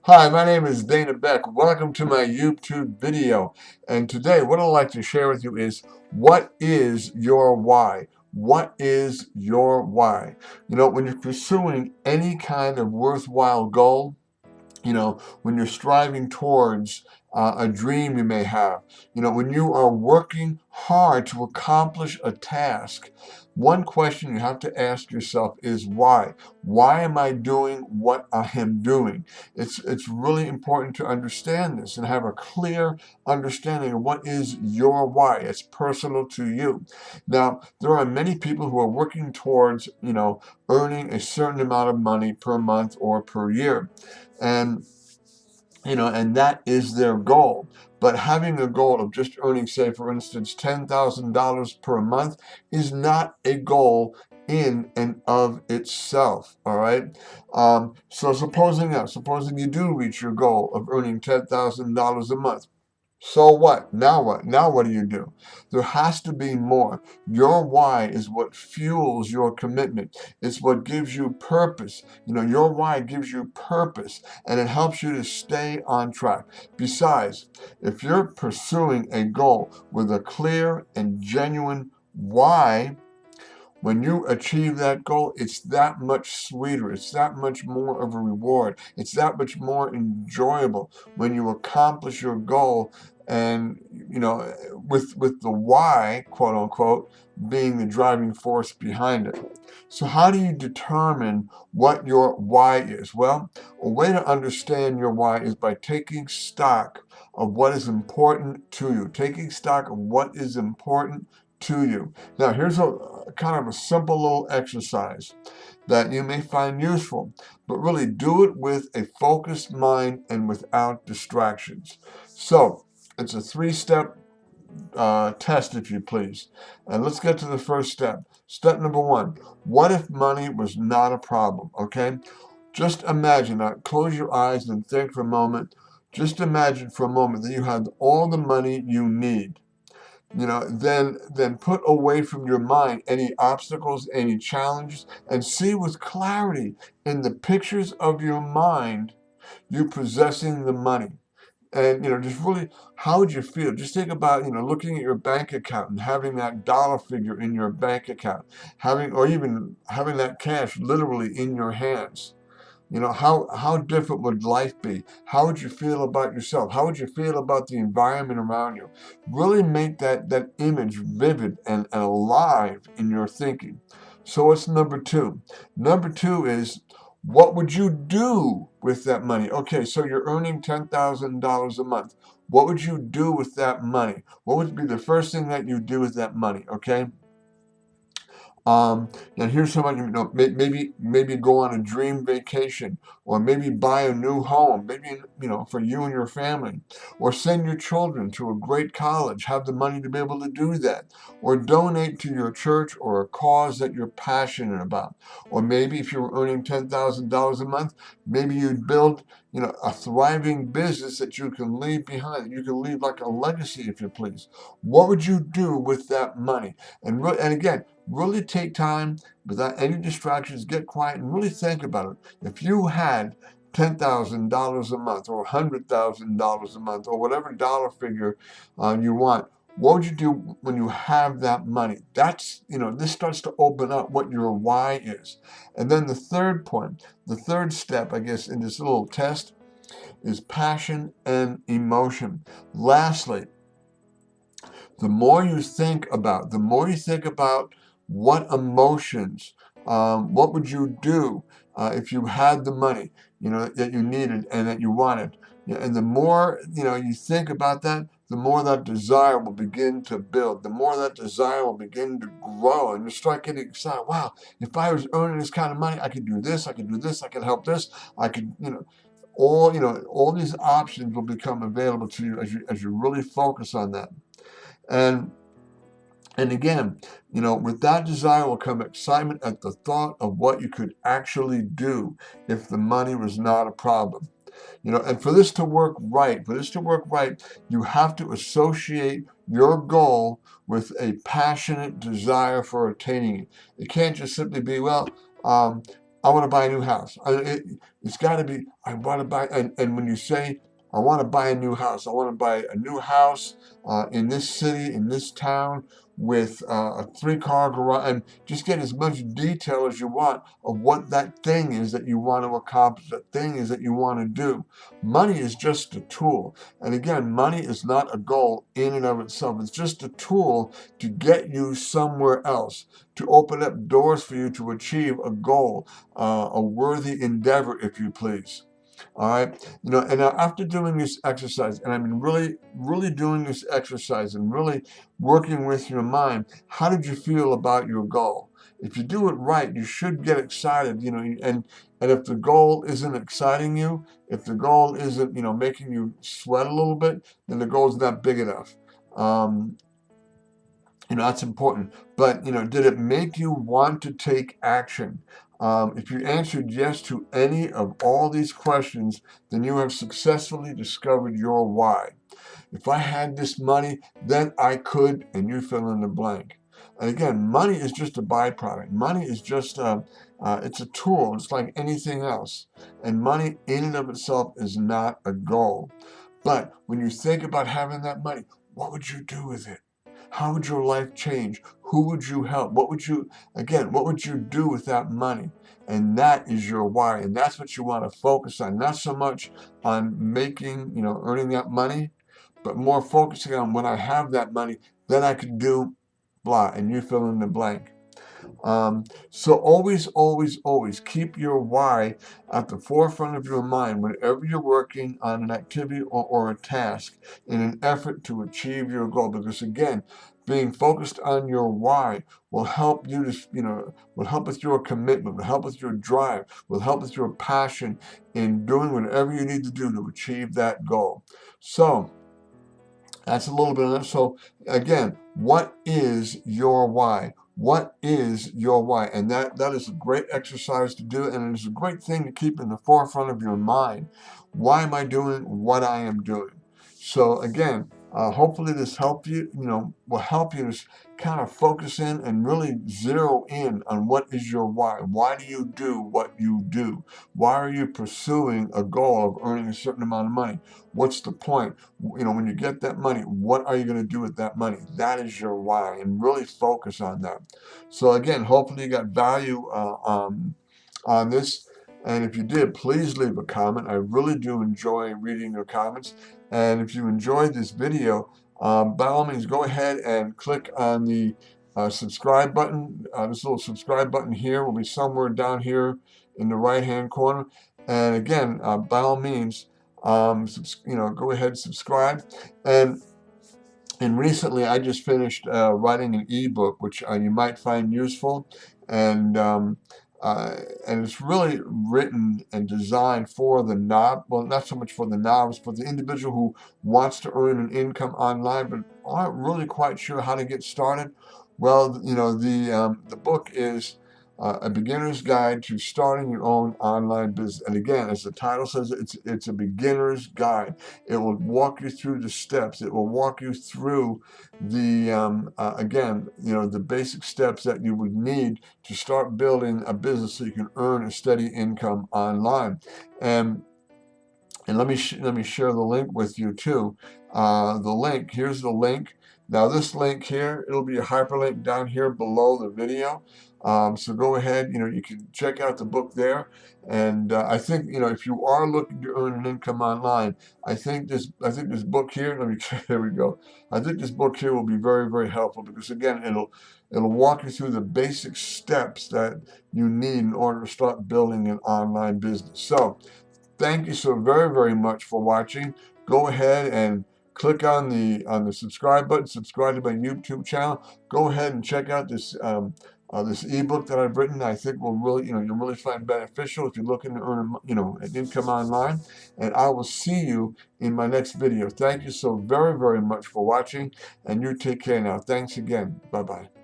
Hi, my name is Dana Beck. Welcome to my YouTube video. And today, what I'd like to share with you is what is your why? What is your why? When you're pursuing any kind of worthwhile goal, when you're striving towards a dream you may have, when you are working hard to accomplish a task, one question you have to ask yourself is why? Why am I doing what I am doing? It's really important to understand this and have a clear understanding of what is your why. It's personal to you. Now, there are many people who are working towards, earning a certain amount of money per month or per year. And and that is their goal. But having a goal of just earning, say, for instance, $10,000 per month is not a goal in and of itself. All right. So supposing you do reach your goal of earning $10,000 a month. So what? Now what? Now what do you do? There has to be more. Your why is what fuels your commitment. It's what gives you purpose. Your why gives you purpose and it helps you to stay on track. Besides, if you're pursuing a goal with a clear and genuine why, when you achieve that goal, it's that much sweeter. It's that much more of a reward. It's that much more enjoyable when you accomplish your goal and, with the why, quote unquote, being the driving force behind it. So how do you determine what your why is? Well, a way to understand your why is by taking stock of what is important to you. Taking stock of what is important to you. Now, here's a kind of a simple little exercise that you may find useful, but really do it with a focused mind and without distractions. So, it's a three-step test, if you please. And let's get to the first step. Step number one, what if money was not a problem, okay? Just imagine, close your eyes and think for a moment. Just imagine for a moment that you had all the money you need. Then put away from your mind any obstacles, any challenges, and see with clarity in the pictures of your mind you possessing the money. And just really, how would you feel? Just think about looking at your bank account and having that dollar figure in your bank account, or even having that cash literally in your hands. How different would life be? How would you feel about yourself? How would you feel about the environment around you? Really make that image vivid and alive in your thinking. So what's number two? Number two is, what would you do with that money? Okay, so you're earning $10,000 a month. What would you do with that money? What would be the first thing that you do with that money? Okay. And here's somebody, maybe go on a dream vacation, or maybe buy a new home, maybe, for you and your family, or send your children to a great college, have the money to be able to do that, or donate to your church or a cause that you're passionate about. Or maybe if you're earning $10,000 a month, maybe you'd build, a thriving business that you can leave behind. You can leave like a legacy, if you please. What would you do with that money? And again, really take time without any distractions, get quiet and really think about it. If you had $10,000 a month or $100,000 a month or whatever dollar figure you want, what would you do when you have that money? This starts to open up what your why is. And then the third point, the third step, I guess, in this little test is passion and emotion. Lastly, the more you think about what emotions, what would you do if you had the money, that you needed and that you wanted. And the more, you think about that, the more that desire will begin to build, the more that desire will begin to grow, and you start getting excited. Wow, if I was earning this kind of money, I could do this, I could do this, I could help this, I could, all these options will become available to you as you really focus on that. And and again, with that desire will come excitement at the thought of what you could actually do if the money was not a problem. And for this to work right, you have to associate your goal with a passionate desire for attaining it. It can't just simply be, well, I want to buy a new house. It's got to be, I want to buy, and when you say, I want to buy a new house, I want to buy a new house in this city, in this town, with a 3-car garage, and just get as much detail as you want of what that thing is that you want to accomplish, that thing is that you want to do. Money is just a tool. And again, money is not a goal in and of itself. It's just a tool to get you somewhere else, to open up doors for you to achieve a goal, a worthy endeavor, if you please. All right, and after doing this exercise, and I've been really doing this exercise and really working with your mind, how did you feel about your goal? If you do it right, you should get excited, and if the goal isn't exciting you, if the goal isn't, making you sweat a little bit, then the goal's not big enough. That's important. But, did it make you want to take action? If you answered yes to any of all these questions, then you have successfully discovered your why. If I had this money, then I could, and you fill in the blank. And again, money is just a byproduct. Money is just it's a tool. It's like anything else. And money in and of itself is not a goal. But when you think about having that money, what would you do with it? How would your life change? Who would you help? What would you do with that money? And that is your why. And that's what you want to focus on. Not so much on making, earning that money, but more focusing on when I have that money, then I can do blah, and you fill in the blank. So always, always, always keep your why at the forefront of your mind whenever you're working on an activity or a task in an effort to achieve your goal. Because again, being focused on your why will help you to, will help with your commitment, will help with your drive, will help with your passion in doing whatever you need to do to achieve that goal. So that's a little bit of it. So again, what is your why? What is your why? And that is a great exercise to do, and it's a great thing to keep in the forefront of your mind. Why am I doing what I am doing? So again, hopefully this will help you to kind of focus in and really zero in on what is your why. Why do you do what you do? Why are you pursuing a goal of earning a certain amount of money? What's the point? When you get that money, what are you going to do with that money? That is your why, and really focus on that. So again, hopefully you got value on this. And if you did, please leave a comment. I really do enjoy reading your comments. And if you enjoyed this video, by all means, go ahead and click on the subscribe button. This little subscribe button here will be somewhere down here in the right-hand corner. And again, by all means, go ahead and subscribe. And recently, I just finished writing an ebook, which you might find useful, and it's really written and designed for the not so much for the novice, but the individual who wants to earn an income online, but aren't really quite sure how to get started. Well, the book is a beginner's guide to starting your own online business. And again, as the title says, it's a beginner's guide. It will walk you through the steps. It will walk you through the the basic steps that you would need to start building a business so you can earn a steady income online. And let me share the link with you too. Here's the link. Now this link here, it'll be a hyperlink down here below the video. So go ahead, you can check out the book there. And I think, if you are looking to earn an income online, I think this book here, there we go. I think this book here will be very, very helpful, because again, it'll walk you through the basic steps that you need in order to start building an online business. So thank you so very, very much for watching. Go ahead and click on the subscribe button, subscribe to my YouTube channel. Go ahead and check out this this ebook that I've written. I think will really, you'll really find beneficial if you're looking to earn, an income online. And I will see you in my next video. Thank you so very, very much for watching, and you take care now. Thanks again. Bye-bye.